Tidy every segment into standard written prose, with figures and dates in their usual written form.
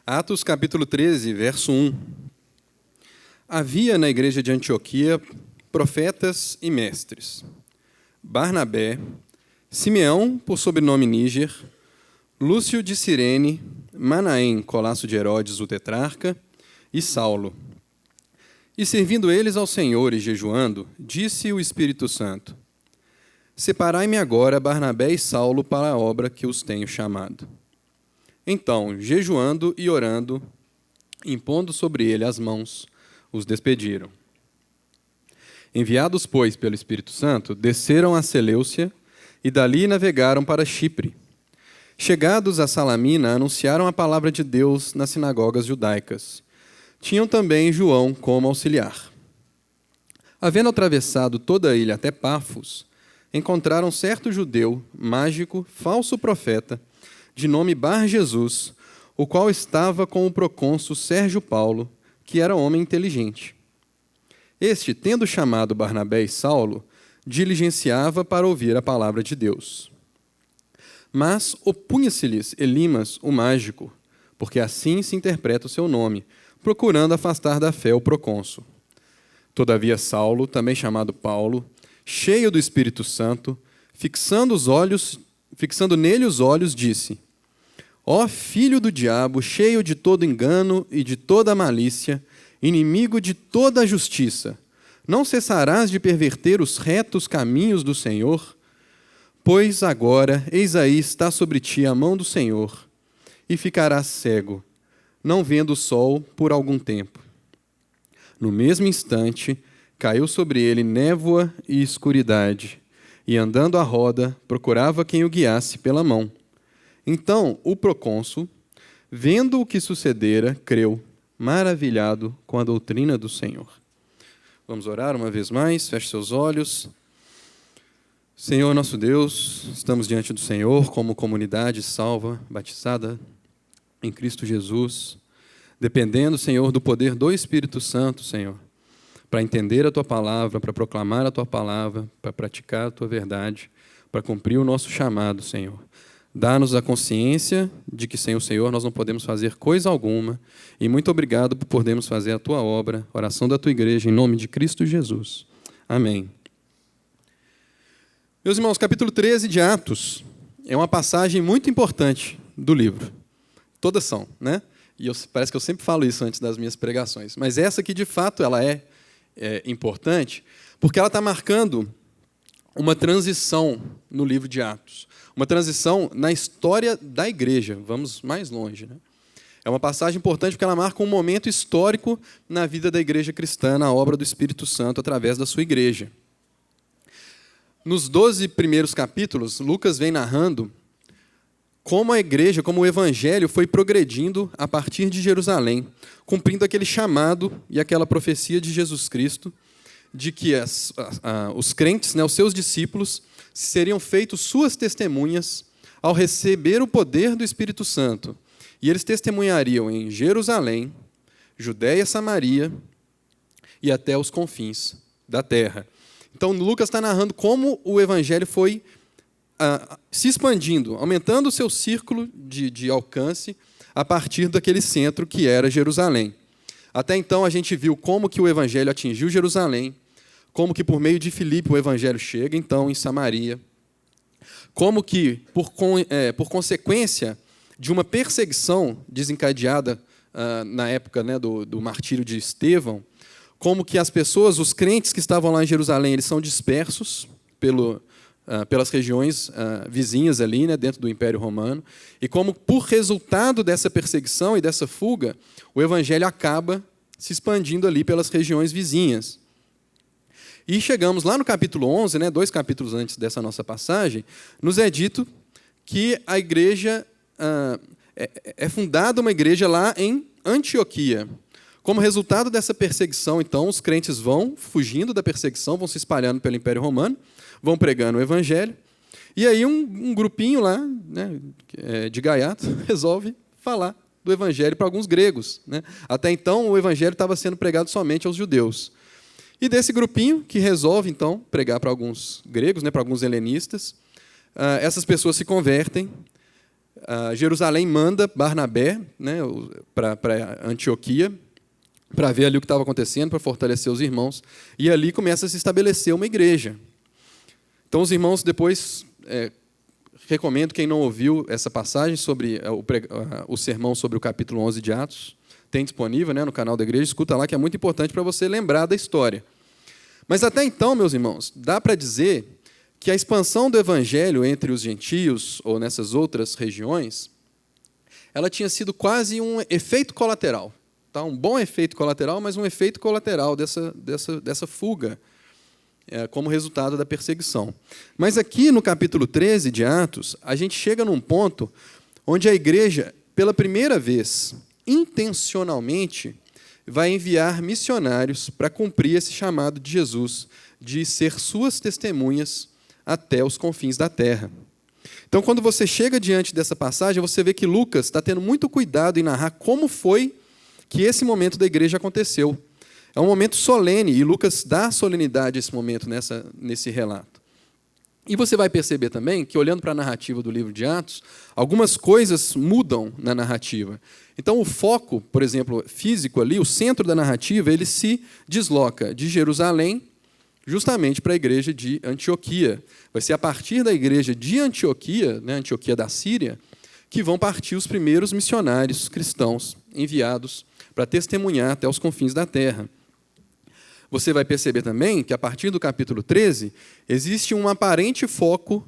Atos capítulo 13, verso 1. Havia na igreja de Antioquia profetas e mestres: Barnabé, Simeão, por sobrenome Níger, Lúcio de Cirene, Manaém, colasso de Herodes, o tetrarca, e Saulo. E servindo eles ao Senhor e jejuando, disse o Espírito Santo: Separai-me agora Barnabé e Saulo para a obra que os tenho chamado. Então, jejuando e orando, impondo sobre ele as mãos, os despediram. Enviados, pois, pelo Espírito Santo, desceram a Seleucia e dali navegaram para Chipre. Chegados a Salamina, anunciaram a palavra de Deus nas sinagogas judaicas. Tinham também João como auxiliar. Havendo atravessado toda a ilha até Pafos, encontraram certo judeu, mágico, falso profeta, de nome Bar-Jesus, o qual estava com o procônsul Sérgio Paulo, que era homem inteligente. Este, tendo chamado Barnabé e Saulo, diligenciava para ouvir a palavra de Deus. Mas opunha-se-lhes Elimas, o mágico, porque assim se interpreta o seu nome, procurando afastar da fé o procônsul. Todavia Saulo, também chamado Paulo, cheio do Espírito Santo, fixando nele os olhos, disse: Ó filho do diabo, cheio de todo engano e de toda malícia, inimigo de toda a justiça, não cessarás de perverter os retos caminhos do Senhor? Pois agora, eis aí está sobre ti a mão do Senhor, e ficarás cego, não vendo o sol por algum tempo. No mesmo instante, caiu sobre ele névoa e escuridade, e andando à roda, procurava quem o guiasse pela mão. Então o procônsul, vendo o que sucedera, creu, maravilhado com a doutrina do Senhor. Vamos orar uma vez mais, feche seus olhos. Senhor nosso Deus, estamos diante do Senhor como comunidade salva, batizada em Cristo Jesus, dependendo, Senhor, do poder do Espírito Santo, Senhor, para entender a Tua palavra, para proclamar a Tua palavra, para praticar a Tua verdade, para cumprir o nosso chamado, Senhor. Dá-nos a consciência de que sem o Senhor nós não podemos fazer coisa alguma, e muito obrigado por podermos fazer a Tua obra, oração da Tua igreja, em nome de Cristo Jesus. Amém. Meus irmãos, capítulo 13 de Atos é uma passagem muito importante do livro. Todas são, né? E parece que eu sempre falo isso antes das minhas pregações. Mas essa aqui, de fato, ela é importante, porque ela está marcando uma transição no livro de Atos. Uma transição na história da igreja. Vamos mais longe, né? É uma passagem importante porque ela marca um momento histórico na vida da igreja cristã, na obra do Espírito Santo através da sua igreja. Nos 12 primeiros capítulos, Lucas vem narrando como a igreja, como o evangelho foi progredindo a partir de Jerusalém, cumprindo aquele chamado e aquela profecia de Jesus Cristo, de que os crentes, né, os seus discípulos, seriam feitos suas testemunhas ao receber o poder do Espírito Santo. E eles testemunhariam em Jerusalém, Judéia, Samaria e até os confins da terra. Então, Lucas está narrando como o evangelho foi se expandindo, aumentando o seu círculo de alcance a partir daquele centro que era Jerusalém. Até então, a gente viu como que o evangelho atingiu Jerusalém, como que por meio de Filipe o evangelho chega, então, em Samaria, como que, por consequência de uma perseguição desencadeada na época, né, do martírio de Estevão, como que as pessoas, os crentes que estavam lá em Jerusalém, eles são dispersos pelas regiões vizinhas ali, né, dentro do Império Romano, e como, por resultado dessa perseguição e dessa fuga, o evangelho acaba se expandindo ali pelas regiões vizinhas. E chegamos lá no capítulo 11, né, 2 capítulos antes dessa nossa passagem, nos é dito que a igreja é fundada uma igreja lá em Antioquia. Como resultado dessa perseguição, então, os crentes vão fugindo da perseguição, vão se espalhando pelo Império Romano, vão pregando o evangelho, e aí um grupinho lá, né, de gaiato resolve falar do evangelho para alguns gregos, né? Até então, o evangelho estava sendo pregado somente aos judeus. E desse grupinho que resolve, então, pregar para alguns gregos, né, para alguns helenistas, essas pessoas se convertem, Jerusalém manda Barnabé, né, para Antioquia, para ver ali o que estava acontecendo, para fortalecer os irmãos. E ali começa a se estabelecer uma igreja. Então, os irmãos depois... recomendo, quem não ouviu essa passagem sobre o sermão sobre o capítulo 11 de Atos, tem disponível, né, no canal da igreja, escuta lá, que é muito importante para você lembrar da história. Mas até então, meus irmãos, dá para dizer que a expansão do evangelho entre os gentios, ou nessas outras regiões, ela tinha sido quase um efeito colateral. Tá? Um bom efeito colateral, mas um efeito colateral dessa fuga, como resultado da perseguição. Mas aqui no capítulo 13 de Atos, a gente chega num ponto onde a igreja, pela primeira vez, intencionalmente, vai enviar missionários para cumprir esse chamado de Jesus, de ser suas testemunhas até os confins da terra. Então, quando você chega diante dessa passagem, você vê que Lucas está tendo muito cuidado em narrar como foi que esse momento da igreja aconteceu. É um momento solene, e Lucas dá solenidade a esse momento, nesse relato. E você vai perceber também que, olhando para a narrativa do livro de Atos, algumas coisas mudam na narrativa. Então, o foco, por exemplo, físico ali, o centro da narrativa, ele se desloca de Jerusalém justamente para a igreja de Antioquia. Vai ser a partir da igreja de Antioquia, né, Antioquia da Síria, que vão partir os primeiros missionários cristãos enviados para testemunhar até os confins da terra. Você vai perceber também que, a partir do capítulo 13, existe um aparente foco,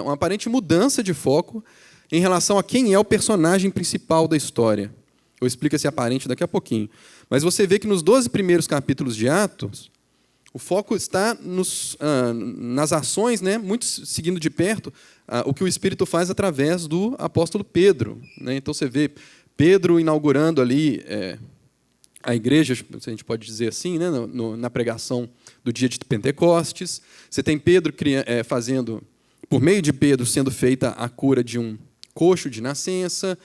uma aparente mudança de foco em relação a quem é o personagem principal da história. Eu explico esse aparente daqui a pouquinho. Mas você vê que nos 12 primeiros capítulos de Atos, o foco está nas ações, né, muito seguindo de perto o que o Espírito faz através do apóstolo Pedro. Né? Então, você vê Pedro inaugurando ali a igreja, se a gente pode dizer assim, né, na pregação do dia de Pentecostes. Você tem Pedro fazendo, por meio de Pedro, sendo feita a cura de um coxo de nascença.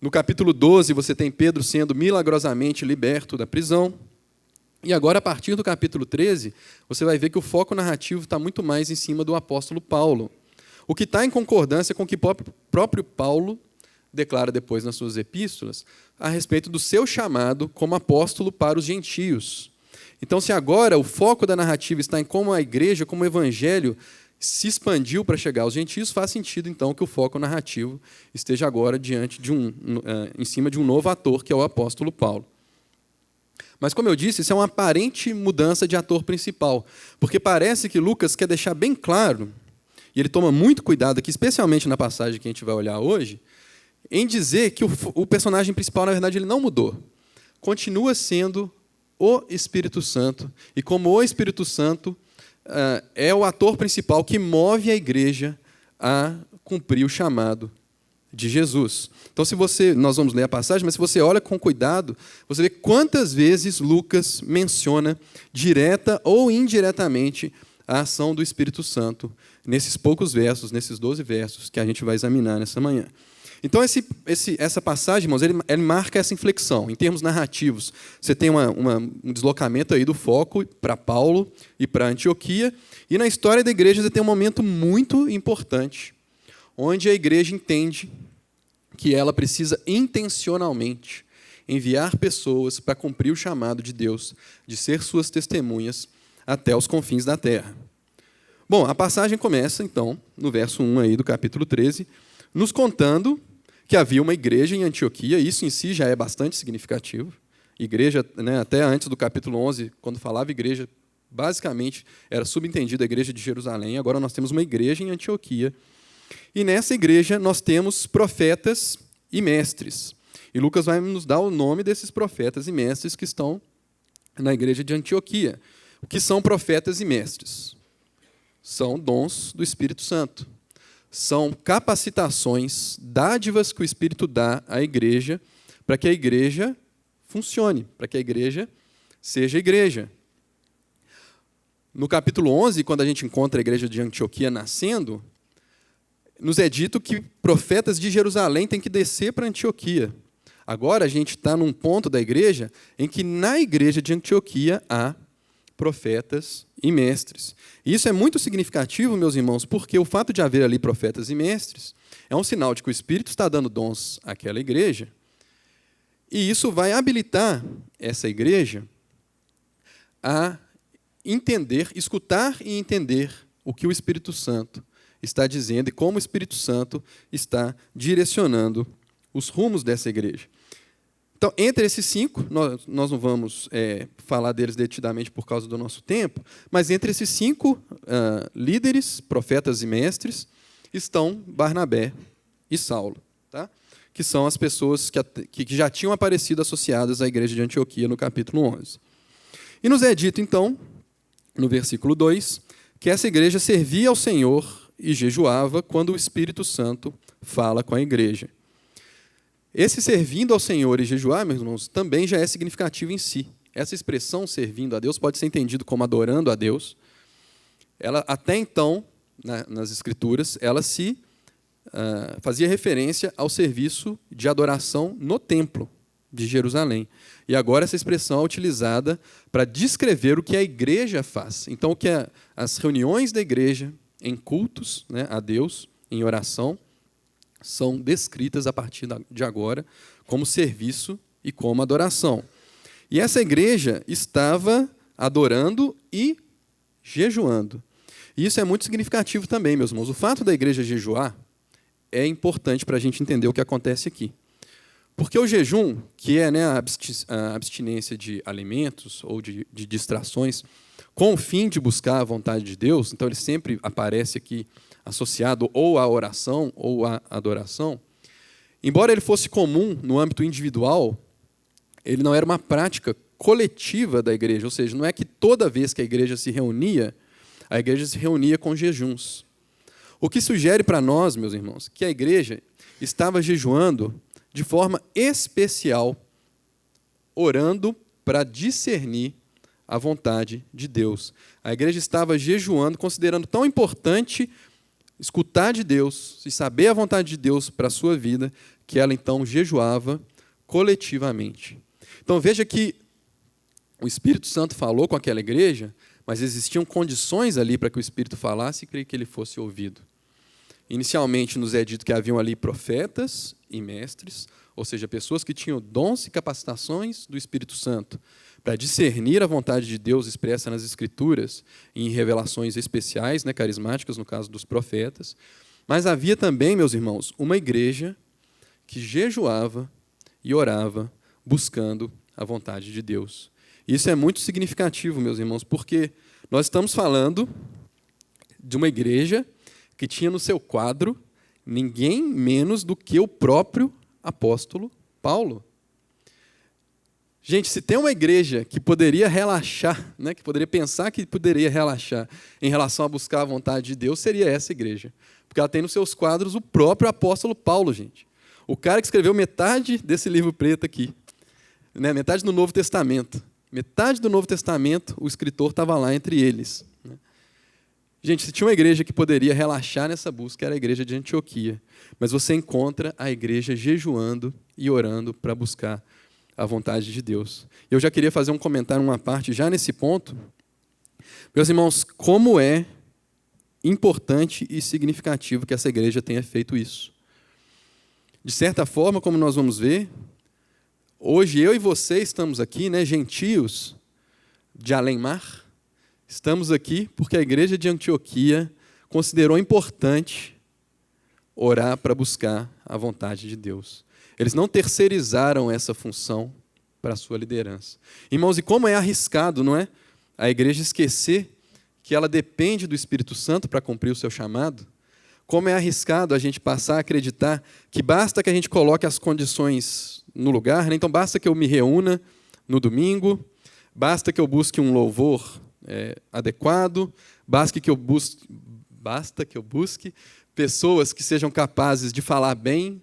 No capítulo 12, você tem Pedro sendo milagrosamente liberto da prisão. E agora, a partir do capítulo 13, você vai ver que o foco narrativo está muito mais em cima do apóstolo Paulo, o que está em concordância com o que o próprio Paulo declara depois nas suas epístolas a respeito do seu chamado como apóstolo para os gentios. Então, se agora o foco da narrativa está em como a igreja, como o evangelho se expandiu para chegar aos gentios, faz sentido, então, que o foco narrativo esteja agora em cima de um novo ator, que é o apóstolo Paulo. Mas, como eu disse, isso é uma aparente mudança de ator principal, porque parece que Lucas quer deixar bem claro, e ele toma muito cuidado aqui, especialmente na passagem que a gente vai olhar hoje, em dizer que o personagem principal, na verdade, ele não mudou. Continua sendo o Espírito Santo, e como o Espírito Santo é o ator principal que move a igreja a cumprir o chamado de Jesus. Então, nós vamos ler a passagem, mas se você olha com cuidado, você vê quantas vezes Lucas menciona, direta ou indiretamente, a ação do Espírito Santo nesses poucos versos, nesses 12 versos que a gente vai examinar nessa manhã. Então, essa passagem, irmãos, ele marca essa inflexão. Em termos narrativos, você tem um deslocamento aí do foco para Paulo e para Antioquia, e na história da igreja você tem um momento muito importante, onde a igreja entende que ela precisa intencionalmente enviar pessoas para cumprir o chamado de Deus, de ser suas testemunhas até os confins da terra. Bom, a passagem começa, então, no verso 1 aí do capítulo 13, nos contando que havia uma igreja em Antioquia. Isso em si já é bastante significativo. Igreja, né, até antes do capítulo 11, quando falava igreja, basicamente era subentendida a igreja de Jerusalém. Agora nós temos uma igreja em Antioquia. E nessa igreja nós temos profetas e mestres. E Lucas vai nos dar o nome desses profetas e mestres que estão na igreja de Antioquia. O que são profetas e mestres? São dons do Espírito Santo. São capacitações, dádivas que o Espírito dá à igreja para que a igreja funcione, para que a igreja seja igreja. No capítulo 11, quando a gente encontra a igreja de Antioquia nascendo, nos é dito que profetas de Jerusalém têm que descer para Antioquia. Agora a gente está num ponto da igreja em que na igreja de Antioquia há profetas e mestres. E isso é muito significativo, meus irmãos, porque o fato de haver ali profetas e mestres é um sinal de que o Espírito está dando dons àquela igreja, e isso vai habilitar essa igreja a entender, escutar e entender o que o Espírito Santo está dizendo e como o Espírito Santo está direcionando os rumos dessa igreja. Então, entre esses 5, nós não vamos falar deles detidamente por causa do nosso tempo, mas entre esses 5 líderes, profetas e mestres, estão Barnabé e Saulo, tá? Que são as pessoas que já tinham aparecido associadas à igreja de Antioquia no capítulo 11. E nos é dito, então, no versículo 2, que essa igreja servia ao Senhor e jejuava quando o Espírito Santo fala com a igreja. Esse servindo ao Senhor e jejuar, meus irmãos, também já é significativo em si. Essa expressão servindo a Deus pode ser entendido como adorando a Deus. Ela, até então, nas Escrituras, ela fazia referência ao serviço de adoração no templo de Jerusalém. E agora essa expressão é utilizada para descrever o que a igreja faz. Então, o que as reuniões da igreja em cultos, né, a Deus, em oração, são descritas a partir de agora como serviço e como adoração. E essa igreja estava adorando e jejuando. E isso é muito significativo também, meus irmãos. O fato da igreja jejuar é importante para a gente entender o que acontece aqui. Porque o jejum, que é, né, a abstinência de alimentos ou de distrações, com o fim de buscar a vontade de Deus, então ele sempre aparece aqui associado ou à oração ou à adoração, embora ele fosse comum no âmbito individual, ele não era uma prática coletiva da igreja, ou seja, não é que toda vez que a igreja se reunia com jejuns. O que sugere para nós, meus irmãos, que a igreja estava jejuando de forma especial, orando para discernir a vontade de Deus. A igreja estava jejuando, considerando tão importante escutar de Deus e saber a vontade de Deus para a sua vida, que ela então jejuava coletivamente. Então veja que o Espírito Santo falou com aquela igreja, mas existiam condições ali para que o Espírito falasse e que ele fosse ouvido. Inicialmente nos é dito que haviam ali profetas e mestres, ou seja, pessoas que tinham dons e capacitações do Espírito Santo para discernir a vontade de Deus expressa nas Escrituras, em revelações especiais, né, carismáticas, no caso dos profetas. Mas havia também, meus irmãos, uma igreja que jejuava e orava, buscando a vontade de Deus. Isso é muito significativo, meus irmãos, porque nós estamos falando de uma igreja que tinha no seu quadro ninguém menos do que o próprio apóstolo Paulo. Gente, se tem uma igreja que poderia relaxar, né, que poderia pensar que poderia relaxar em relação a buscar a vontade de Deus, seria essa igreja. Porque ela tem nos seus quadros o próprio apóstolo Paulo, gente. O cara que escreveu metade desse livro preto aqui. Né, metade do Novo Testamento. Metade do Novo Testamento, o escritor estava lá entre eles. Gente, se tinha uma igreja que poderia relaxar nessa busca, era a igreja de Antioquia. Mas você encontra a igreja jejuando e orando para buscar a vontade de Deus. Eu já queria fazer um comentário, uma parte, já nesse ponto. Meus irmãos, como é importante e significativo que essa igreja tenha feito isso. De certa forma, como nós vamos ver, hoje eu e você estamos aqui, né, gentios de além-mar, estamos aqui porque a igreja de Antioquia considerou importante orar para buscar a vontade de Deus. Eles não terceirizaram essa função para a sua liderança. Irmãos, e como é arriscado, não é? A igreja esquecer que ela depende do Espírito Santo para cumprir o seu chamado. Como é arriscado a gente passar a acreditar que basta que a gente coloque as condições no lugar, né? Então basta que eu me reúna no domingo, basta que eu busque um louvor adequado, basta que eu busque pessoas que sejam capazes de falar bem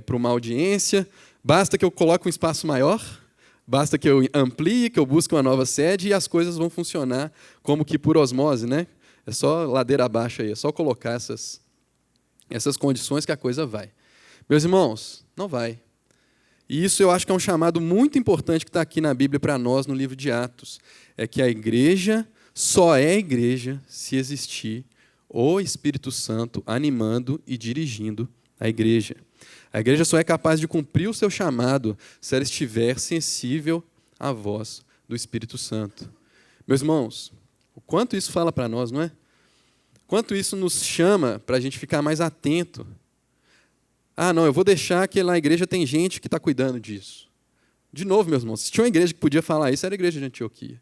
para uma audiência, basta que eu coloque um espaço maior, basta que eu amplie, que eu busque uma nova sede e as coisas vão funcionar como que por osmose, né? É só ladeira abaixo aí, é só colocar essas condições que a coisa vai. Meus irmãos, não vai. E isso eu acho que é um chamado muito importante que está aqui na Bíblia para nós, no livro de Atos. É que a igreja só é igreja se existir o Espírito Santo animando e dirigindo a igreja. A igreja só é capaz de cumprir o seu chamado se ela estiver sensível à voz do Espírito Santo. Meus irmãos, o quanto isso fala para nós, não é? Quanto isso nos chama para a gente ficar mais atento. Ah, não, eu vou deixar que lá na igreja tem gente que está cuidando disso. De novo, meus irmãos, se tinha uma igreja que podia falar isso, era a igreja de Antioquia.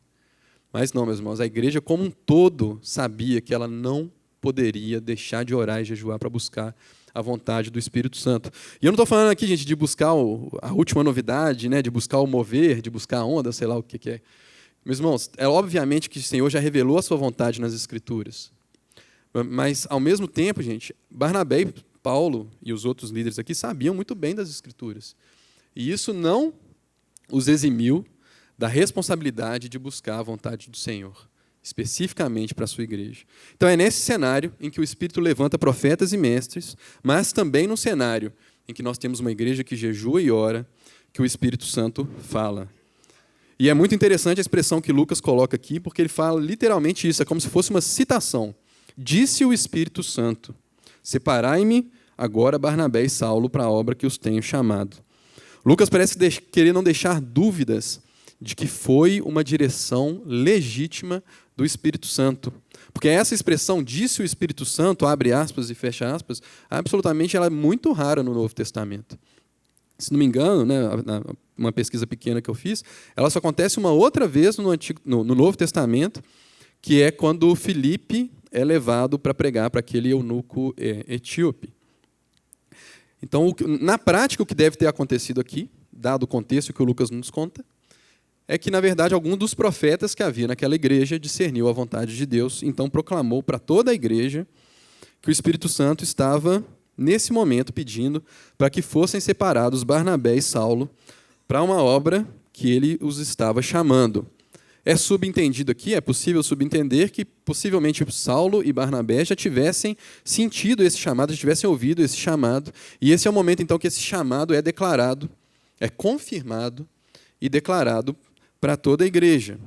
Mas não, meus irmãos, a igreja como um todo sabia que ela não poderia deixar de orar e jejuar para buscar a vontade do Espírito Santo. E eu não estou falando aqui, gente, de buscar a última novidade, né, de buscar o mover, de buscar a onda, sei lá o que é. Meus irmãos, é obviamente que o Senhor já revelou a sua vontade nas Escrituras. Mas, ao mesmo tempo, gente, Barnabé e Paulo e os outros líderes aqui sabiam muito bem das Escrituras. E isso não os eximiu da responsabilidade de buscar a vontade do Senhor, especificamente para a sua igreja. Então, é nesse cenário em que o Espírito levanta profetas e mestres, mas também no cenário em que nós temos uma igreja que jejua e ora, que o Espírito Santo fala. E é muito interessante a expressão que Lucas coloca aqui, porque ele fala literalmente isso, é como se fosse uma citação. Disse o Espírito Santo: separai-me agora Barnabé e Saulo para a obra que os tenho chamado. Lucas parece querer não deixar dúvidas de que foi uma direção legítima do Espírito Santo. Porque essa expressão, disse o Espírito Santo, abre aspas e fecha aspas, absolutamente ela é muito rara no Novo Testamento. Se não me engano, né, uma pesquisa pequena que eu fiz, ela só acontece uma outra vez no Novo Testamento, que é quando Filipe é levado para pregar para aquele eunuco etíope. Então, na prática, o que deve ter acontecido aqui, dado o contexto que o Lucas nos conta, é que, na verdade, algum dos profetas que havia naquela igreja discerniu a vontade de Deus, então proclamou para toda a igreja que o Espírito Santo estava, nesse momento, pedindo para que fossem separados Barnabé e Saulo para uma obra que ele os estava chamando. É subentendido aqui, é possível subentender que possivelmente Saulo e Barnabé já tivessem sentido esse chamado, já tivessem ouvido esse chamado, e esse é o momento, então, que esse chamado é declarado, é confirmado e declarado para toda a igreja.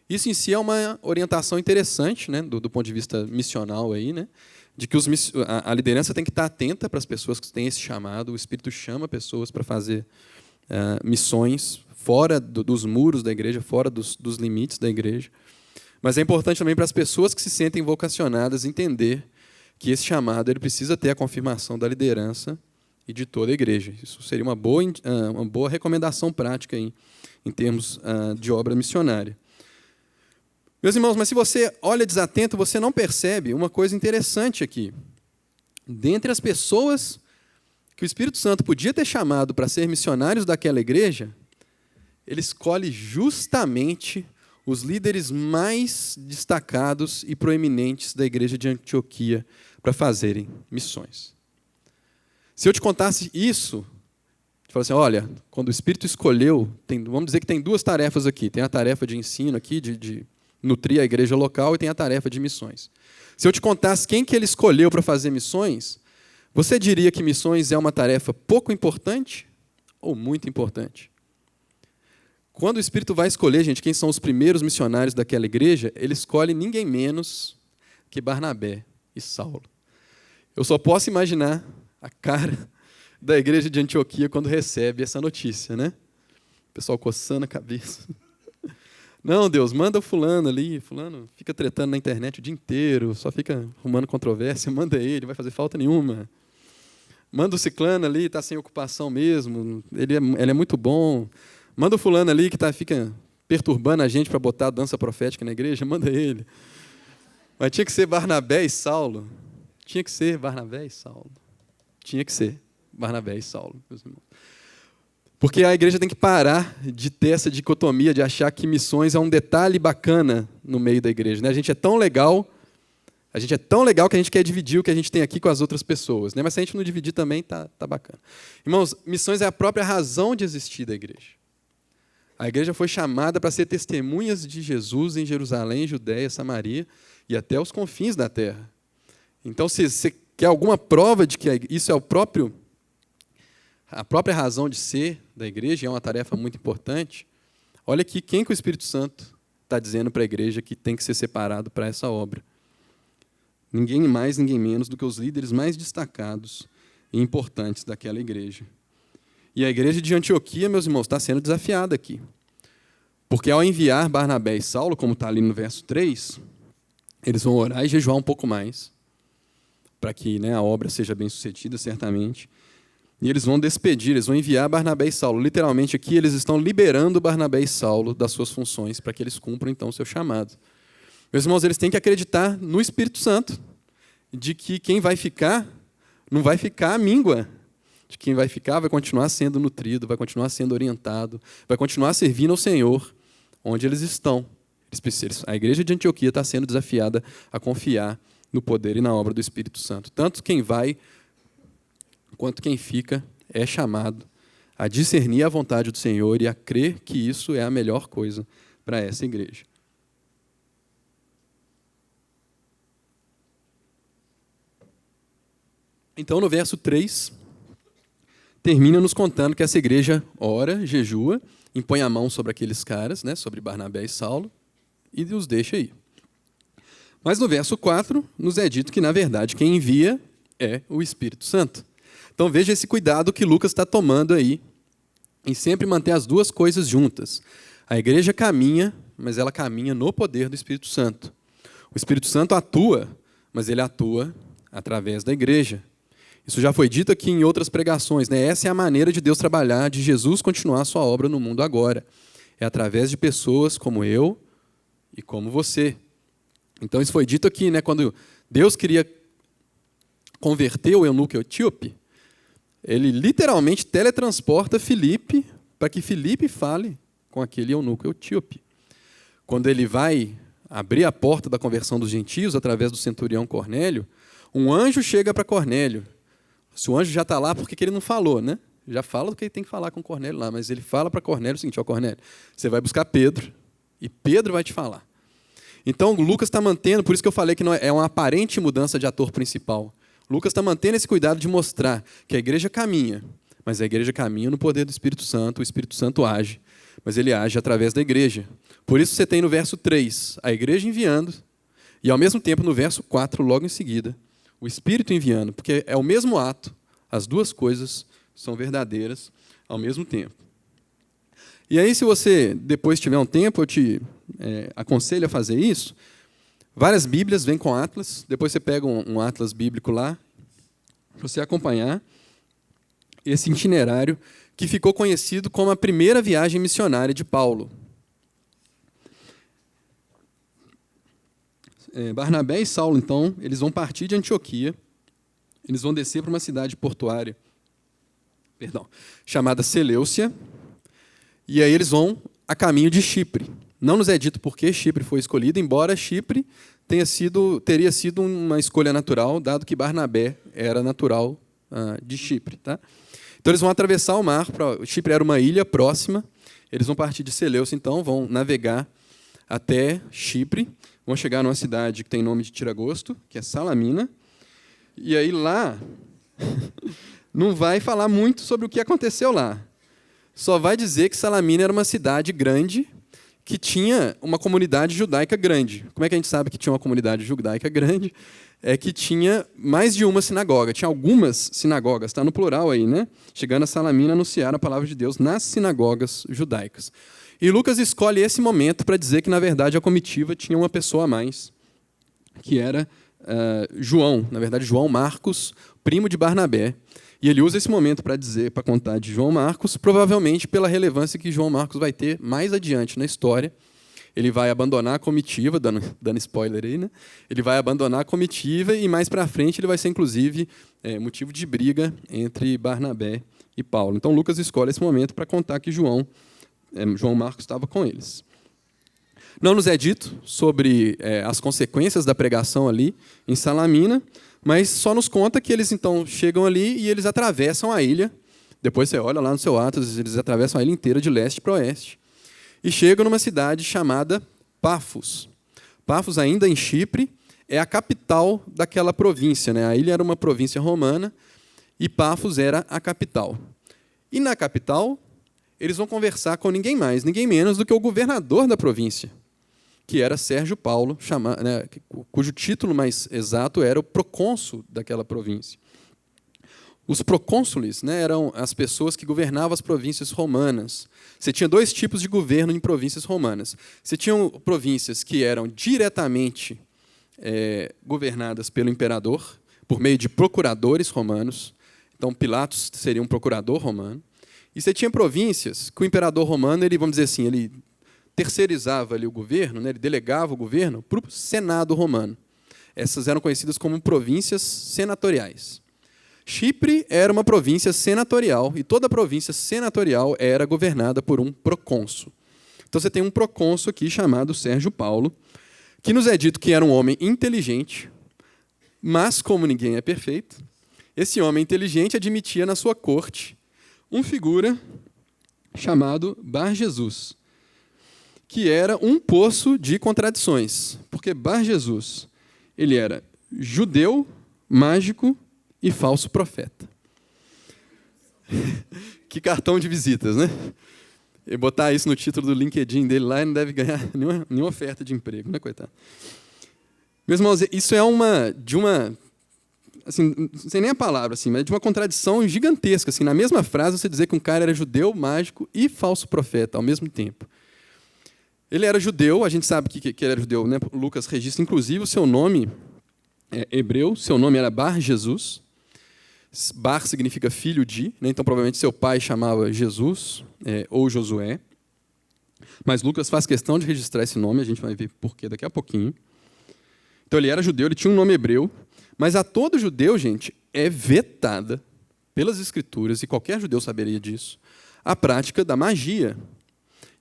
Isso em si é uma orientação interessante, né, do ponto de vista missional, aí, né, de que a liderança tem que estar atenta para as pessoas que têm esse chamado, o Espírito chama pessoas para fazer missões fora dos muros da igreja, fora dos limites da igreja. Mas é importante também para as pessoas que se sentem vocacionadas entender que esse chamado ele precisa ter a confirmação da liderança e de toda a igreja. Isso seria uma boa recomendação prática aí, em termos de obra missionária. Meus irmãos, mas se você olha desatento, você não percebe uma coisa interessante aqui. Dentre as pessoas que o Espírito Santo podia ter chamado para ser missionários daquela igreja, ele escolhe justamente os líderes mais destacados e proeminentes da igreja de Antioquia para fazerem missões. Se eu te contasse isso, eu falo assim, olha, quando o Espírito escolheu, vamos dizer que tem duas tarefas aqui. Tem a tarefa de ensino aqui, de nutrir a igreja local, e tem a tarefa de missões. Se eu te contasse quem que ele escolheu para fazer missões, você diria que missões é uma tarefa pouco importante ou muito importante? Quando o Espírito vai escolher, gente, quem são os primeiros missionários daquela igreja, ele escolhe ninguém menos que Barnabé e Saulo. Eu só posso imaginar a cara da igreja de Antioquia quando recebe essa notícia, né? O pessoal coçando a cabeça. Não, Deus, manda o fulano ali, fulano fica tretando na internet o dia inteiro, só fica arrumando controvérsia, manda ele, não vai fazer falta nenhuma. Manda o ciclano ali, está sem ocupação mesmo, ele é muito bom. Manda o fulano ali que fica perturbando a gente para botar a dança profética na igreja, manda ele. Mas tinha que ser Barnabé e Saulo. Tinha que ser Barnabé e Saulo. Tinha que ser Barnabé e Saulo, meus irmãos. Porque a igreja tem que parar de ter essa dicotomia de achar que missões é um detalhe bacana no meio da igreja, né? A gente é tão legal que a gente quer dividir o que a gente tem aqui com as outras pessoas, né? Mas se a gente não dividir também, tá bacana. Irmãos, missões é a própria razão de existir da igreja. A igreja foi chamada para ser testemunhas de Jesus em Jerusalém, Judéia, Samaria e até os confins da terra. Então, se você quer alguma prova de que isso é o próprio a própria razão de ser da igreja, é uma tarefa muito importante. Olha aqui quem que o Espírito Santo está dizendo para a igreja que tem que ser separado para essa obra. Ninguém mais, ninguém menos do que os líderes mais destacados e importantes daquela igreja. E a igreja de Antioquia, meus irmãos, está sendo desafiada aqui. Porque ao enviar Barnabé e Saulo, como está ali no verso 3, eles vão orar e jejuar um pouco mais, para que, né, a obra seja bem sucedida, certamente. E eles vão despedir, eles vão enviar Barnabé e Saulo. Literalmente aqui, eles estão liberando Barnabé e Saulo das suas funções, para que eles cumpram, então, o seu chamado. Meus irmãos, eles têm que acreditar no Espírito Santo, de que quem vai ficar, não vai ficar à míngua. De quem vai ficar vai continuar sendo nutrido, vai continuar sendo orientado, vai continuar servindo ao Senhor onde eles estão. A igreja de Antioquia está sendo desafiada a confiar no poder e na obra do Espírito Santo. Tanto quem vai quanto quem fica é chamado a discernir a vontade do Senhor e a crer que isso é a melhor coisa para essa igreja. Então, no verso 3, termina nos contando que essa igreja ora, jejua, impõe a mão sobre aqueles caras, né, sobre Barnabé e Saulo, e os deixa aí. Mas no verso 4, nos é dito que, na verdade, quem envia é o Espírito Santo. Então veja esse cuidado que Lucas está tomando aí, em sempre manter as duas coisas juntas. A igreja caminha, mas ela caminha no poder do Espírito Santo. O Espírito Santo atua, mas ele atua através da igreja. Isso já foi dito aqui em outras pregações, né? Essa é a maneira de Deus trabalhar, de Jesus continuar a sua obra no mundo agora. É através de pessoas como eu e como você. Então isso foi dito aqui, né? Quando Deus queria converter o eunuco etíope, ele literalmente teletransporta Filipe para que Filipe fale com aquele eunuco etíope. Quando ele vai abrir a porta da conversão dos gentios através do centurião Cornélio, um anjo chega para Cornélio. Se o anjo já está lá, por que ele não falou, né? Já fala do que ele tem que falar com Cornélio lá, mas ele fala para Cornélio o seguinte: ó, Cornélio, você vai buscar Pedro e Pedro vai te falar. Então, Lucas está mantendo, por isso que eu falei que não é uma aparente mudança de ator principal. Lucas está mantendo esse cuidado de mostrar que a igreja caminha, mas a igreja caminha no poder do Espírito Santo, o Espírito Santo age, mas ele age através da igreja. Por isso você tem no verso 3, a igreja enviando, e ao mesmo tempo no verso 4, logo em seguida, o Espírito enviando, porque é o mesmo ato, as duas coisas são verdadeiras ao mesmo tempo. E aí, se você depois tiver um tempo, eu te aconselho a fazer isso. Várias Bíblias vêm com atlas, depois você pega um atlas bíblico lá, para você acompanhar esse itinerário que ficou conhecido como a primeira viagem missionária de Paulo. Barnabé e Saulo, então, eles vão partir de Antioquia, eles vão descer para uma cidade portuária, chamada Seleucia, e aí eles vão a caminho de Chipre. Não nos é dito por que Chipre foi escolhido, embora Chipre teria sido uma escolha natural, dado que Barnabé era natural de Chipre. Tá? Então eles vão atravessar o mar, Chipre era uma ilha próxima, eles vão partir de Seleucia, então, vão navegar até Chipre, vão chegar numa cidade que tem nome de tiragosto, que é Salamina, e aí lá não vai falar muito sobre o que aconteceu lá. Só vai dizer que Salamina era uma cidade grande, que tinha uma comunidade judaica grande. Como é que a gente sabe que tinha uma comunidade judaica grande? É que tinha mais de uma sinagoga. Tinha algumas sinagogas, está no plural aí, né? Chegando a Salamina, anunciar a palavra de Deus nas sinagogas judaicas. E Lucas escolhe esse momento para dizer que, na verdade, a comitiva tinha uma pessoa a mais, que era João, na verdade, João Marcos, primo de Barnabé. E ele usa esse momento para contar de João Marcos, provavelmente pela relevância que João Marcos vai ter mais adiante na história. Ele vai abandonar a comitiva, dando spoiler aí, né? Ele vai abandonar a comitiva e mais para frente ele vai ser, inclusive, motivo de briga entre Barnabé e Paulo. Então, Lucas escolhe esse momento para contar que João Marcos estava com eles. Não nos é dito sobre as consequências da pregação ali em Salamina, mas só nos conta que eles, então, chegam ali e eles atravessam a ilha. Depois você olha lá no seu Atos, eles atravessam a ilha inteira de leste para oeste. E chegam numa cidade chamada Pafos. Pafos, ainda em Chipre, é a capital daquela província, né? A ilha era uma província romana e Pafos era a capital. E na capital, eles vão conversar com ninguém mais, ninguém menos do que o governador da província, que era Sérgio Paulo, cujo título mais exato era o procônsul daquela província. Os procônsules, eram as pessoas que governavam as províncias romanas. Você tinha dois tipos de governo em províncias romanas. Você tinha províncias que eram diretamente governadas pelo imperador, por meio de procuradores romanos. Então, Pilatos seria um procurador romano. E você tinha províncias que o imperador romano, ele, vamos dizer assim, ele terceirizava ali o governo, ele delegava o governo para o Senado romano. Essas eram conhecidas como províncias senatoriais. Chipre era uma província senatorial, e toda província senatorial era governada por um procônsul. Então você tem um procônsul aqui chamado Sérgio Paulo, que nos é dito que era um homem inteligente, mas como ninguém é perfeito, esse homem inteligente admitia na sua corte um figura chamado Bar-Jesus, que era um poço de contradições, porque Bar-Jesus, ele era judeu, mágico e falso profeta. Que cartão de visitas, né? E botar isso no título do LinkedIn dele lá, ele não deve ganhar nenhuma oferta de emprego, né, coitado? Meus irmãos, isso é assim, não sei nem a palavra, assim, mas de uma contradição gigantesca. Assim, na mesma frase, você dizer que um cara era judeu, mágico e falso profeta ao mesmo tempo. Ele era judeu, a gente sabe que ele era judeu, né? Lucas registra, inclusive, o seu nome hebreu, seu nome era Bar-Jesus. Bar significa filho de, então provavelmente seu pai chamava Jesus ou Josué. Mas Lucas faz questão de registrar esse nome, a gente vai ver por quê daqui a pouquinho. Então ele era judeu, ele tinha um nome hebreu, mas a todo judeu, gente, é vetada pelas Escrituras, e qualquer judeu saberia disso, a prática da magia.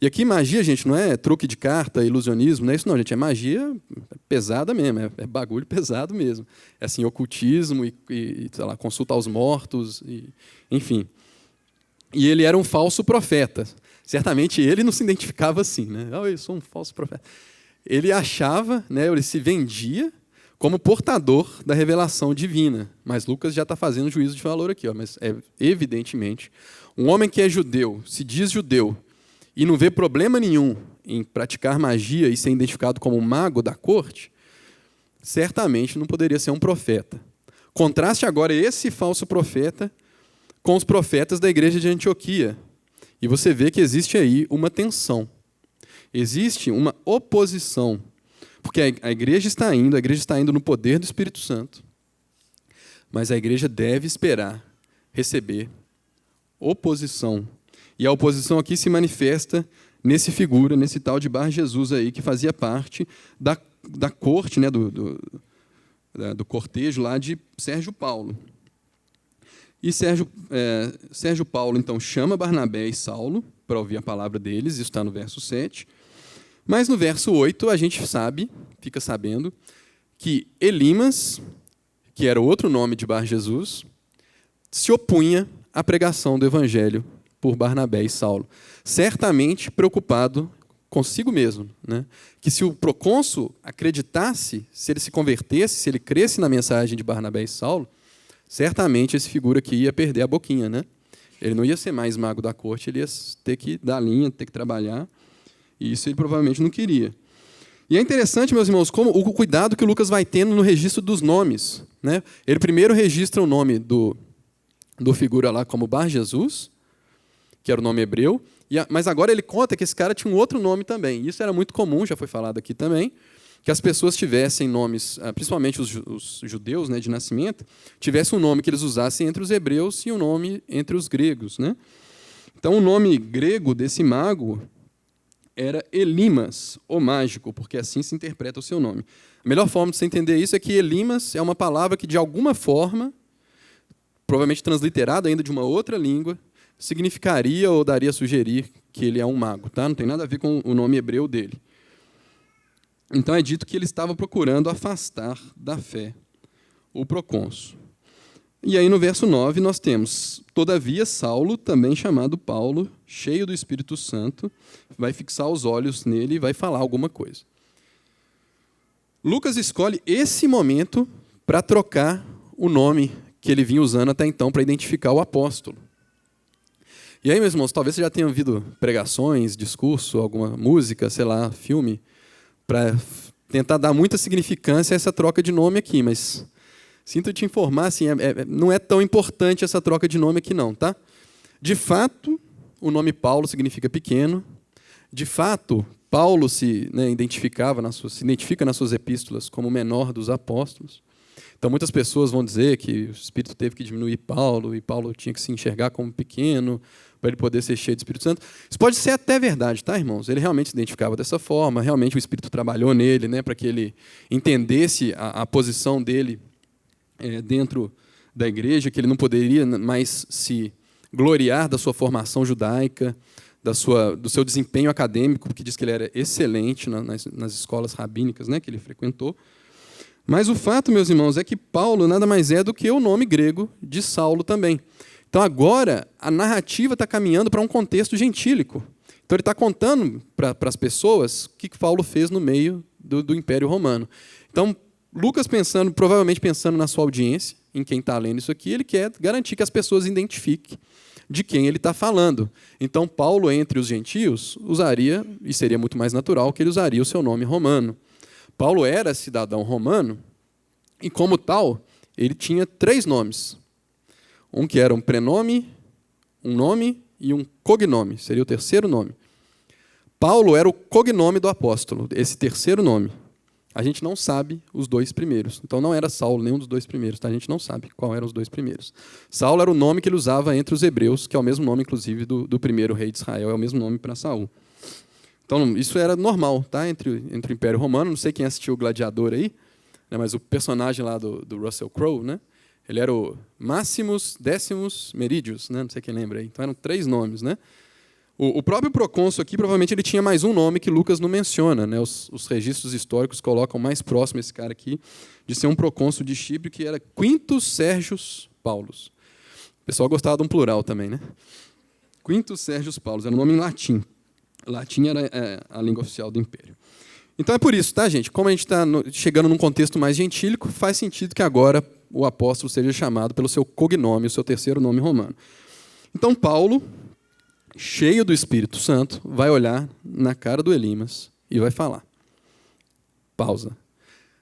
E aqui magia, gente, não é truque de carta, ilusionismo, não é isso não, gente, é magia pesada mesmo, é bagulho pesado mesmo. É assim, ocultismo e sei lá, consulta aos mortos, enfim. E ele era um falso profeta. Certamente ele não se identificava assim, né? Eu sou um falso profeta. Ele achava, ele se vendia como portador da revelação divina. Mas Lucas já está fazendo juízo de valor aqui. Mas evidentemente, um homem que é judeu, se diz judeu, e não vê problema nenhum em praticar magia e ser identificado como um mago da corte, certamente não poderia ser um profeta. Contraste agora esse falso profeta com os profetas da igreja de Antioquia. E você vê que existe aí uma tensão. Existe uma oposição. Porque a igreja está indo no poder do Espírito Santo. Mas a igreja deve esperar receber oposição. E a oposição aqui se manifesta nesse tal de Bar-Jesus aí, que fazia parte da corte, do cortejo lá de Sérgio Paulo. E Sérgio Paulo, então, chama Barnabé e Saulo para ouvir a palavra deles, isso está no verso 7. Mas no verso 8, a gente fica sabendo, que Elimas, que era outro nome de Bar-Jesus, se opunha à pregação do evangelho por Barnabé e Saulo, certamente preocupado consigo mesmo, que se o procônsul acreditasse, se ele se convertesse, se ele cresce na mensagem de Barnabé e Saulo, certamente esse figura aqui ia perder a boquinha, Ele não ia ser mais mago da corte, ele ia ter que dar linha, ter que trabalhar, e isso ele provavelmente não queria. E é interessante, meus irmãos, como o cuidado que o Lucas vai tendo no registro dos nomes. Ele primeiro registra o nome do figura lá como Bar-Jesus, que era o nome hebreu, mas agora ele conta que esse cara tinha um outro nome também. Isso era muito comum, já foi falado aqui também, que as pessoas tivessem nomes, principalmente os judeus de nascimento, tivessem um nome que eles usassem entre os hebreus e um nome entre os gregos. Então, o nome grego desse mago era Elimas, o mágico, porque assim se interpreta o seu nome. A melhor forma de você entender isso é que Elimas é uma palavra que, de alguma forma, provavelmente transliterada ainda de uma outra língua, significaria ou daria a sugerir que ele é um mago. Não tem nada a ver com o nome hebreu dele. Então é dito que ele estava procurando afastar da fé o procônsul. E aí no verso 9 nós temos, todavia Saulo, também chamado Paulo, cheio do Espírito Santo, vai fixar os olhos nele e vai falar alguma coisa. Lucas escolhe esse momento para trocar o nome que ele vinha usando até então para identificar o apóstolo. E aí, meus irmãos, talvez você já tenha ouvido pregações, discurso, alguma música, sei lá, filme, para tentar dar muita significância a essa troca de nome aqui, mas sinto te informar, assim, não é tão importante essa troca de nome aqui não, tá? De fato, o nome Paulo significa pequeno. De fato, Paulo se identifica nas suas epístolas como o menor dos apóstolos. Então, muitas pessoas vão dizer que o Espírito teve que diminuir Paulo, e Paulo tinha que se enxergar como pequeno, para ele poder ser cheio do Espírito Santo. Isso pode ser até verdade, tá, irmãos? Ele realmente se identificava dessa forma, realmente o Espírito trabalhou nele, né, para que ele entendesse a posição dele dentro da igreja, que ele não poderia mais se gloriar da sua formação judaica, do seu desempenho acadêmico, porque diz que ele era excelente nas escolas rabínicas, né, que ele frequentou. Mas o fato, meus irmãos, é que Paulo nada mais é do que o nome grego de Saulo também. Então, agora, a narrativa está caminhando para um contexto gentílico. Então, ele está contando para as pessoas o que Paulo fez no meio do Império Romano. Então, Lucas, provavelmente pensando na sua audiência, em quem está lendo isso aqui, ele quer garantir que as pessoas identifiquem de quem ele está falando. Então, Paulo, entre os gentios, usaria, e seria muito mais natural, que ele usaria o seu nome romano. Paulo era cidadão romano, e como tal, ele tinha 3 nomes. Um que era um prenome, um nome e um cognome, seria o terceiro nome. Paulo era o cognome do apóstolo, esse terceiro nome. A gente não sabe os 2 primeiros. Então não era Saulo, nenhum dos 2 primeiros. Tá? A gente não sabe qual eram os 2 primeiros. Saulo era o nome que ele usava entre os hebreus, que é o mesmo nome, inclusive, do primeiro rei de Israel, é o mesmo nome para Saul. Então isso era normal, tá? entre o Império Romano. Não sei quem assistiu o Gladiador aí, né? Mas o personagem lá do Russell Crowe, né? Ele era o Máximos Décimos Meridius, né? Não sei quem lembra aí. Então eram 3 nomes, né? O próprio procônsul aqui, provavelmente, ele tinha mais um nome que Lucas não menciona, né? Os registros históricos colocam mais próximo esse cara aqui de ser um procônsul de Chipre, que era Quintus Sergius Paulus. O pessoal gostava de um plural também, né? Quintus Sergius Paulus, era um nome em latim. Latim era a língua oficial do Império. Então é por isso, tá, gente? Como a gente está chegando num contexto mais gentílico, faz sentido que agora o apóstolo seja chamado pelo seu cognome, o seu terceiro nome romano. Então, Paulo, cheio do Espírito Santo, vai olhar na cara do Elimas e vai falar. Pausa.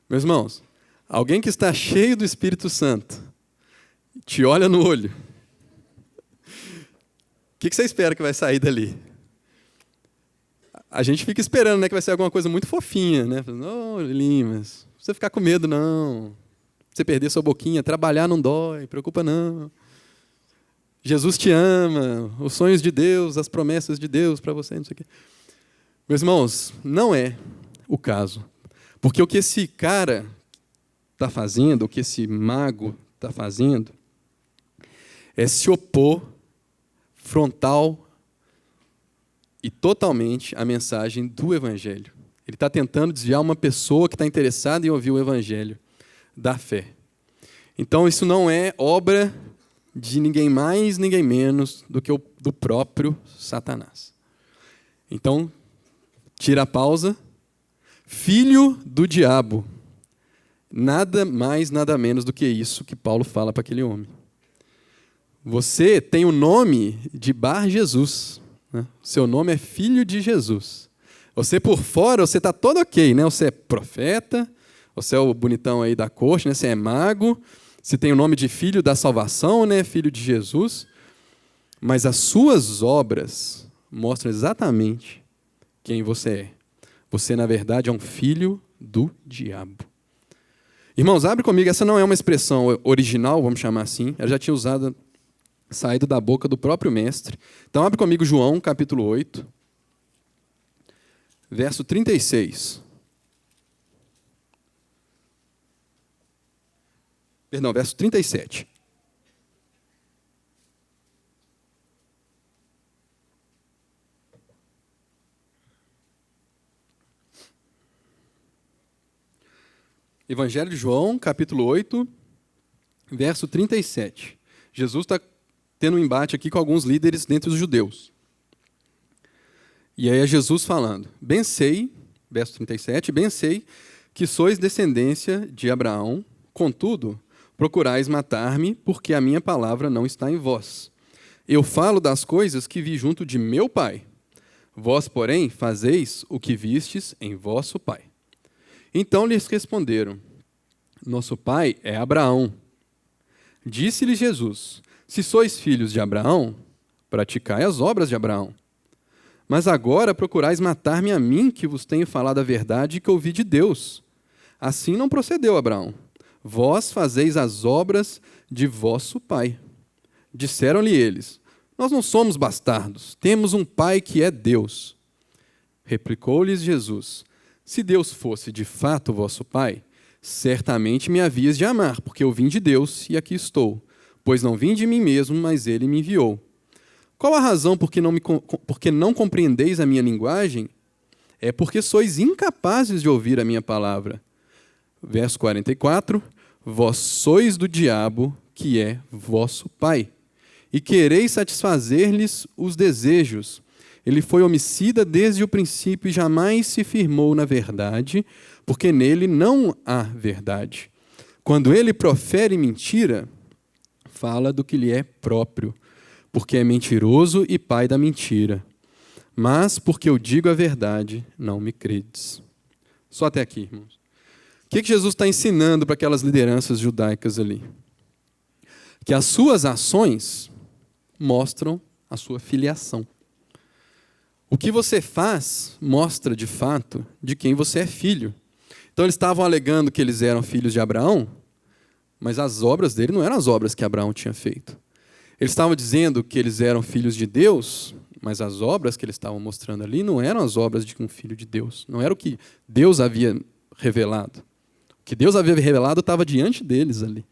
Meus irmãos, alguém que está cheio do Espírito Santo te olha no olho. O que você espera que vai sair dali? A gente fica esperando, né, que vai ser alguma coisa muito fofinha, né? Não, Elimas, não precisa ficar com medo, não. Você perder sua boquinha, trabalhar não dói, preocupa não. Jesus te ama, os sonhos de Deus, as promessas de Deus para você, não sei o quê. Meus irmãos, não é o caso. Porque o que esse cara está fazendo, o que esse mago está fazendo, é se opor frontal e totalmente à mensagem do Evangelho. Ele está tentando desviar uma pessoa que está interessada em ouvir o Evangelho da fé. Então, isso não é obra de ninguém mais, ninguém menos do que do próprio Satanás. Então, tira a pausa. Filho do diabo. Nada mais, nada menos do que isso que Paulo fala para aquele homem. Você tem o nome de Bar Jesus. Né? Seu nome é filho de Jesus. Você por fora, você está todo ok, né? Você é profeta, você é o bonitão aí da corte, né? Você é mago, você tem o nome de filho da salvação, né? Filho de Jesus. Mas as suas obras mostram exatamente quem você é. Você, na verdade, é um filho do diabo. Irmãos, abre comigo, essa não é uma expressão original, vamos chamar assim. Ela já tinha saído da boca do próprio mestre. Então, abre comigo João, capítulo 8, verso 36. Perdão, verso 37. Evangelho de João, capítulo 8, verso 37. Jesus está tendo um embate aqui com alguns líderes dentre os judeus. E aí é Jesus falando, bem sei, verso 37, bem sei que sois descendência de Abraão, contudo, procurais matar-me, porque a minha palavra não está em vós. Eu falo das coisas que vi junto de meu pai. Vós, porém, fazeis o que vistes em vosso pai. Então lhes responderam: Nosso pai é Abraão. Disse-lhe Jesus: Se sois filhos de Abraão, praticai as obras de Abraão. Mas agora procurais matar-me a mim, que vos tenho falado a verdade que ouvi de Deus. Assim não procedeu Abraão. Vós fazeis as obras de vosso pai. Disseram-lhe eles: Nós não somos bastardos, temos um pai que é Deus. Replicou-lhes Jesus: Se Deus fosse de fato vosso pai, certamente me havias de amar, porque eu vim de Deus e aqui estou. Pois não vim de mim mesmo, mas ele me enviou. Qual a razão porque não compreendeis a minha linguagem? É porque sois incapazes de ouvir a minha palavra. Verso 44, Vós sois do diabo, que é vosso pai, e quereis satisfazer-lhes os desejos. Ele foi homicida desde o princípio e jamais se firmou na verdade, porque nele não há verdade. Quando ele profere mentira, fala do que lhe é próprio, porque é mentiroso e pai da mentira. Mas, porque eu digo a verdade, não me credes. Só até aqui, irmãos. O que Jesus está ensinando para aquelas lideranças judaicas ali? Que as suas ações mostram a sua filiação. O que você faz mostra, de fato, de quem você é filho. Então, eles estavam alegando que eles eram filhos de Abraão, mas as obras dele não eram as obras que Abraão tinha feito. Eles estavam dizendo que eles eram filhos de Deus, mas as obras que eles estavam mostrando ali não eram as obras de um filho de Deus. Não era o que Deus havia revelado. O que Deus havia revelado estava diante deles ali.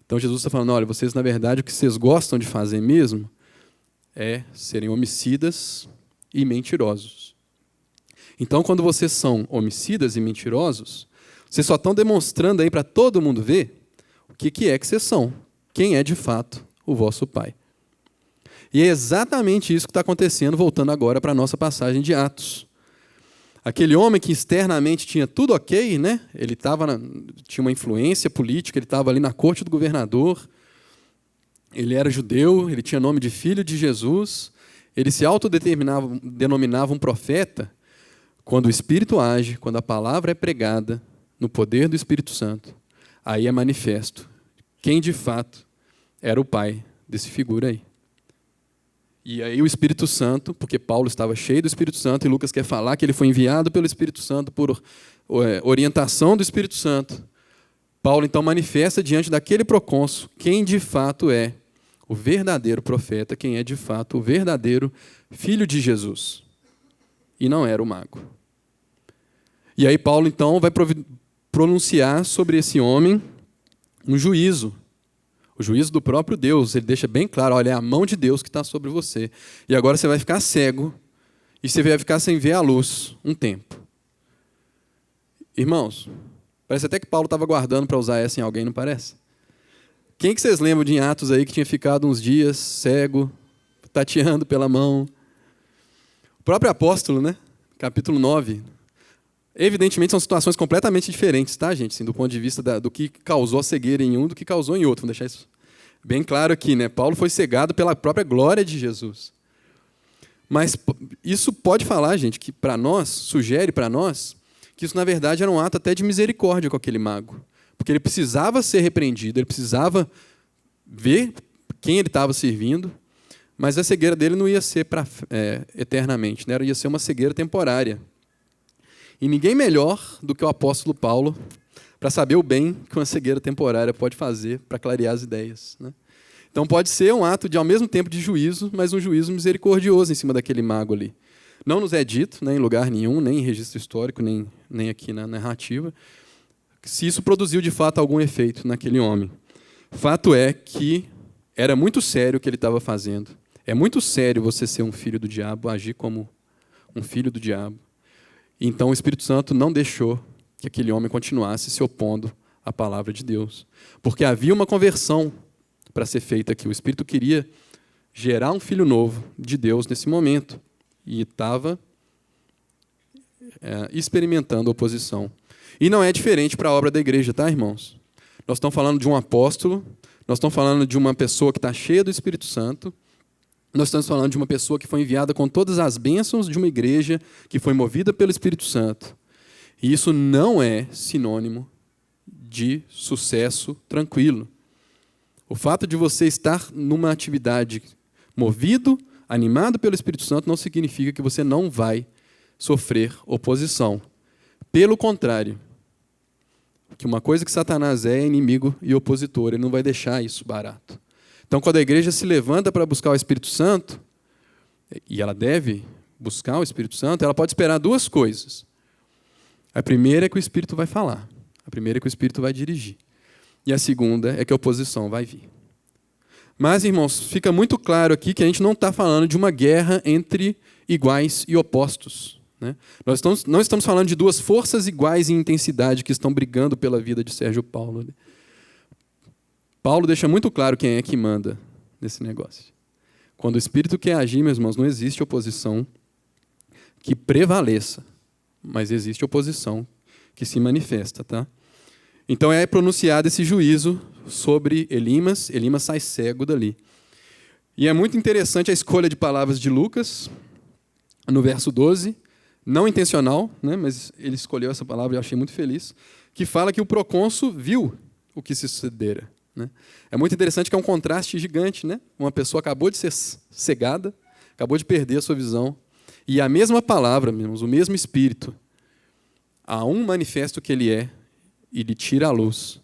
Então Jesus está falando, olha, vocês na verdade o que vocês gostam de fazer mesmo é serem homicidas e mentirosos. Então quando vocês são homicidas e mentirosos, vocês só estão demonstrando aí para todo mundo ver o que é que vocês são. Quem é de fato o vosso pai. E é exatamente isso que está acontecendo, voltando agora para a nossa passagem de Atos. Aquele homem que externamente tinha tudo ok, né? Ele tinha uma influência política, ele estava ali na corte do governador, ele era judeu, ele tinha nome de filho de Jesus, ele se autodenominava um profeta. Quando o Espírito age, quando a palavra é pregada, no poder do Espírito Santo, aí é manifesto quem de fato era o pai desse figura aí. E aí o Espírito Santo, porque Paulo estava cheio do Espírito Santo, e Lucas quer falar que ele foi enviado pelo Espírito Santo, por orientação do Espírito Santo. Paulo então manifesta diante daquele procônsul quem de fato é o verdadeiro profeta, quem é de fato o verdadeiro filho de Jesus. E não era o mago. E aí Paulo então vai pronunciar sobre esse homem um juízo. O juízo do próprio Deus, ele deixa bem claro, olha, é a mão de Deus que está sobre você. E agora você vai ficar cego, e você vai ficar sem ver a luz um tempo. Irmãos, parece até que Paulo estava guardando para usar essa em alguém, não parece? Quem que vocês lembram de em Atos aí que tinha ficado uns dias cego, tateando pela mão? O próprio apóstolo, né? Capítulo 9. Evidentemente, são situações completamente diferentes, tá, gente? Assim, do ponto de vista do que causou a cegueira em um do que causou em outro. Vamos deixar isso bem claro aqui, né? Paulo foi cegado pela própria glória de Jesus. Mas isso pode falar, gente, que para nós, sugere para nós, que isso, na verdade, era um ato até de misericórdia com aquele mago. Porque ele precisava ser repreendido, ele precisava ver quem ele estava servindo, mas a cegueira dele não ia ser eternamente, né? Ia ser uma cegueira temporária. E ninguém melhor do que o apóstolo Paulo para saber o bem que uma cegueira temporária pode fazer para clarear as ideias, né? Então pode ser um ato de, ao mesmo tempo, de juízo, mas um juízo misericordioso em cima daquele mago ali. Não nos é dito, né, em lugar nenhum, nem em registro histórico, nem aqui na narrativa, se isso produziu de fato algum efeito naquele homem. Fato é que era muito sério o que ele estava fazendo. É muito sério você ser um filho do diabo, agir como um filho do diabo. Então o Espírito Santo não deixou que aquele homem continuasse se opondo à palavra de Deus. Porque havia uma conversão para ser feita aqui. O Espírito queria gerar um filho novo de Deus nesse momento. E estava experimentando oposição. E não é diferente para a obra da igreja, tá, irmãos? Nós estamos falando de um apóstolo, nós estamos falando de uma pessoa que está cheia do Espírito Santo, nós estamos falando de uma pessoa que foi enviada com todas as bênçãos de uma igreja que foi movida pelo Espírito Santo. E isso não é sinônimo de sucesso tranquilo. O fato de você estar numa atividade movido, animado pelo Espírito Santo, não significa que você não vai sofrer oposição. Pelo contrário, que uma coisa que Satanás é inimigo e opositor, ele não vai deixar isso barato. Então, quando a igreja se levanta para buscar o Espírito Santo, e ela deve buscar o Espírito Santo, ela pode esperar duas coisas. A primeira é que o Espírito vai falar. A primeira é que o Espírito vai dirigir. E a segunda é que a oposição vai vir. Mas, irmãos, fica muito claro aqui que a gente não está falando de uma guerra entre iguais e opostos, né? Nós não estamos falando de duas forças iguais em intensidade que estão brigando pela vida de Sérgio Paulo. Paulo deixa muito claro quem é que manda nesse negócio. Quando o Espírito quer agir, meus irmãos, não existe oposição que prevaleça, mas existe oposição que se manifesta, tá? Então é pronunciado esse juízo sobre Elimas. Elimas sai cego dali. E é muito interessante a escolha de palavras de Lucas, no verso 12, não intencional, né, mas ele escolheu essa palavra e eu achei muito feliz, que fala que o procônsul viu o que se sucedera, né? É muito interessante que é um contraste gigante, né? Uma pessoa acabou de ser cegada, acabou de perder a sua visão, e a mesma palavra, o mesmo Espírito, a um manifesta o que ele é e lhe tira a luz,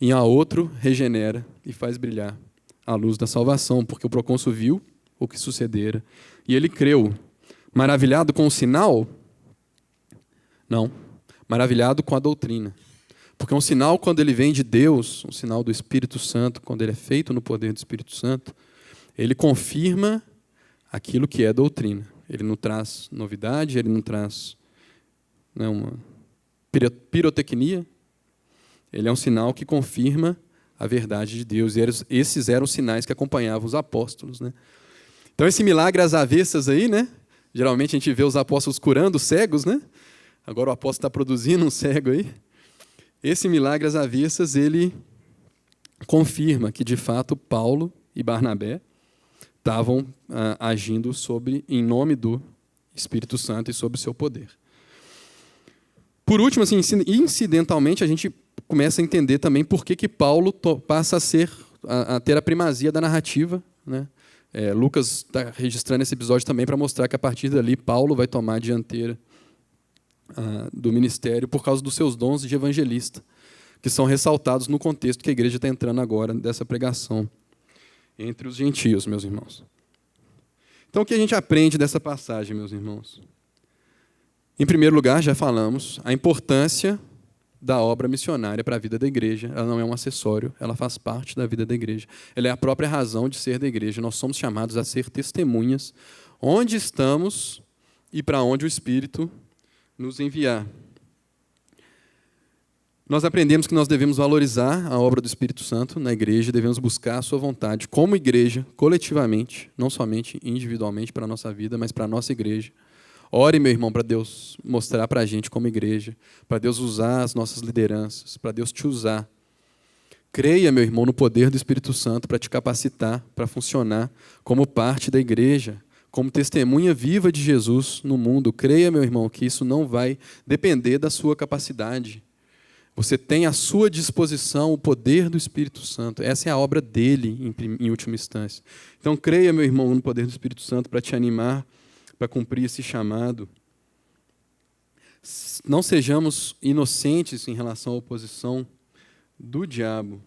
e a outro regenera e faz brilhar a luz da salvação, porque o procônsul viu o que sucedera e ele creu. Maravilhado com o sinal? Não. Maravilhado com a doutrina. Porque um sinal, quando ele vem de Deus, um sinal do Espírito Santo, quando ele é feito no poder do Espírito Santo, ele confirma aquilo que é doutrina. Ele não traz novidade, ele não traz, né, uma pirotecnia. Ele é um sinal que confirma a verdade de Deus. E esses eram os sinais que acompanhavam os apóstolos, né? Então, esse milagre às avessas aí, né? Geralmente a gente vê os apóstolos curando os cegos, né? Agora o apóstolo está produzindo um cego aí. Esse milagre às avessas, ele confirma que, de fato, Paulo e Barnabé estavam agindo em nome do Espírito Santo e sob o seu poder. Por último, assim, incidentalmente, a gente começa a entender também por que Paulo passa a ter a primazia da narrativa, né? Lucas está registrando esse episódio também para mostrar que, a partir dali, Paulo vai tomar a dianteira do ministério por causa dos seus dons de evangelista, que são ressaltados no contexto que a igreja está entrando agora dessa pregação entre os gentios, meus irmãos. Então, o que a gente aprende dessa passagem, meus irmãos? Em primeiro lugar, já falamos, a importância da obra missionária para a vida da igreja. Ela não é um acessório, ela faz parte da vida da igreja. Ela é a própria razão de ser da igreja. Nós somos chamados a ser testemunhas onde estamos e para onde o Espírito nos enviar. Nós aprendemos que nós devemos valorizar a obra do Espírito Santo na igreja, devemos buscar a sua vontade como igreja, coletivamente, não somente individualmente para a nossa vida, mas para a nossa igreja. Ore, meu irmão, para Deus mostrar para a gente como igreja, para Deus usar as nossas lideranças, para Deus te usar. Creia, meu irmão, no poder do Espírito Santo para te capacitar, para funcionar como parte da igreja, como testemunha viva de Jesus no mundo. Creia, meu irmão, que isso não vai depender da sua capacidade. Você tem à sua disposição o poder do Espírito Santo. Essa é a obra dele, em última instância. Então, creia, meu irmão, no poder do Espírito Santo para te animar, para cumprir esse chamado. Não sejamos inocentes em relação à oposição do diabo.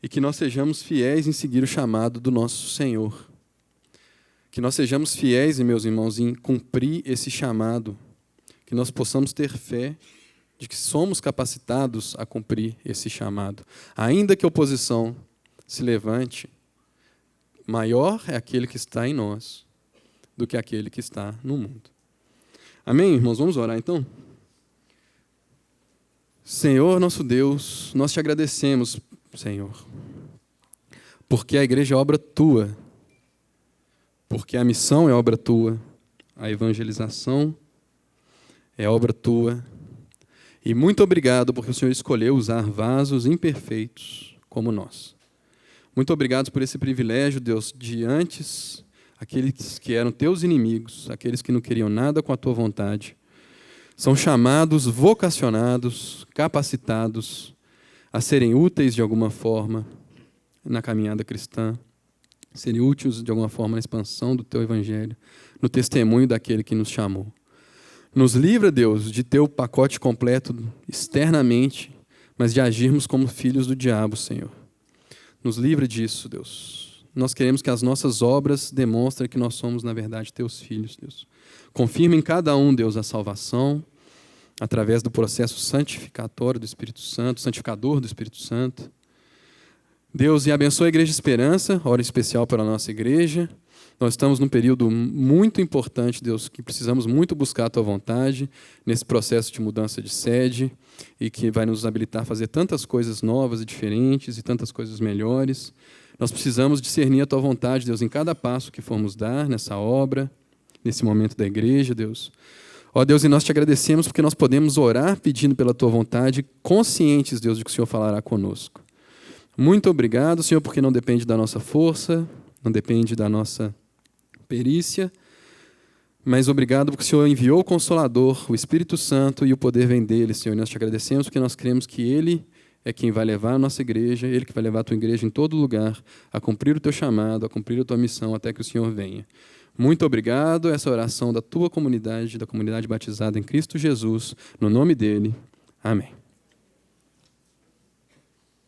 E que nós sejamos fiéis em seguir o chamado do nosso Senhor. Que nós sejamos fiéis, meus irmãos, em cumprir esse chamado. Que nós possamos ter fé de que somos capacitados a cumprir esse chamado. Ainda que a oposição se levante, maior é aquele que está em nós do que aquele que está no mundo. Amém, irmãos? Vamos orar, então? Senhor, nosso Deus, nós te agradecemos, Senhor, porque a igreja é obra tua, porque a missão é obra tua, a evangelização é obra tua. E muito obrigado porque o Senhor escolheu usar vasos imperfeitos como nós. Muito obrigado por esse privilégio, Deus, de antes, aqueles que eram teus inimigos, aqueles que não queriam nada com a tua vontade, são chamados, vocacionados, capacitados a serem úteis de alguma forma na caminhada cristã, serem úteis de alguma forma na expansão do teu evangelho, no testemunho daquele que nos chamou. Nos livra, Deus, de ter o pacote completo externamente, mas de agirmos como filhos do diabo, Senhor. Nos livra disso, Deus. Nós queremos que as nossas obras demonstrem que nós somos, na verdade, teus filhos, Deus. Confirma em cada um, Deus, a salvação, através do processo santificatório do Espírito Santo, santificador do Espírito Santo. Deus, e abençoa a Igreja Esperança, hora especial para a nossa igreja. Nós estamos num período muito importante, Deus, que precisamos muito buscar a Tua vontade nesse processo de mudança de sede e que vai nos habilitar a fazer tantas coisas novas e diferentes e tantas coisas melhores. Nós precisamos discernir a Tua vontade, Deus, em cada passo que formos dar nessa obra, nesse momento da igreja, Deus. Ó Deus, e nós te agradecemos porque nós podemos orar pedindo pela Tua vontade, conscientes, Deus, de que o Senhor falará conosco. Muito obrigado, Senhor, porque não depende da nossa força, não depende da nossa perícia, mas obrigado porque o Senhor enviou o Consolador, o Espírito Santo, e o poder vem dele, Senhor. E nós te agradecemos porque nós cremos que Ele é quem vai levar a nossa igreja, Ele que vai levar a Tua igreja em todo lugar, a cumprir o Teu chamado, a cumprir a Tua missão, até que o Senhor venha. Muito obrigado, essa oração da Tua comunidade, da comunidade batizada em Cristo Jesus, no nome dEle. Amém.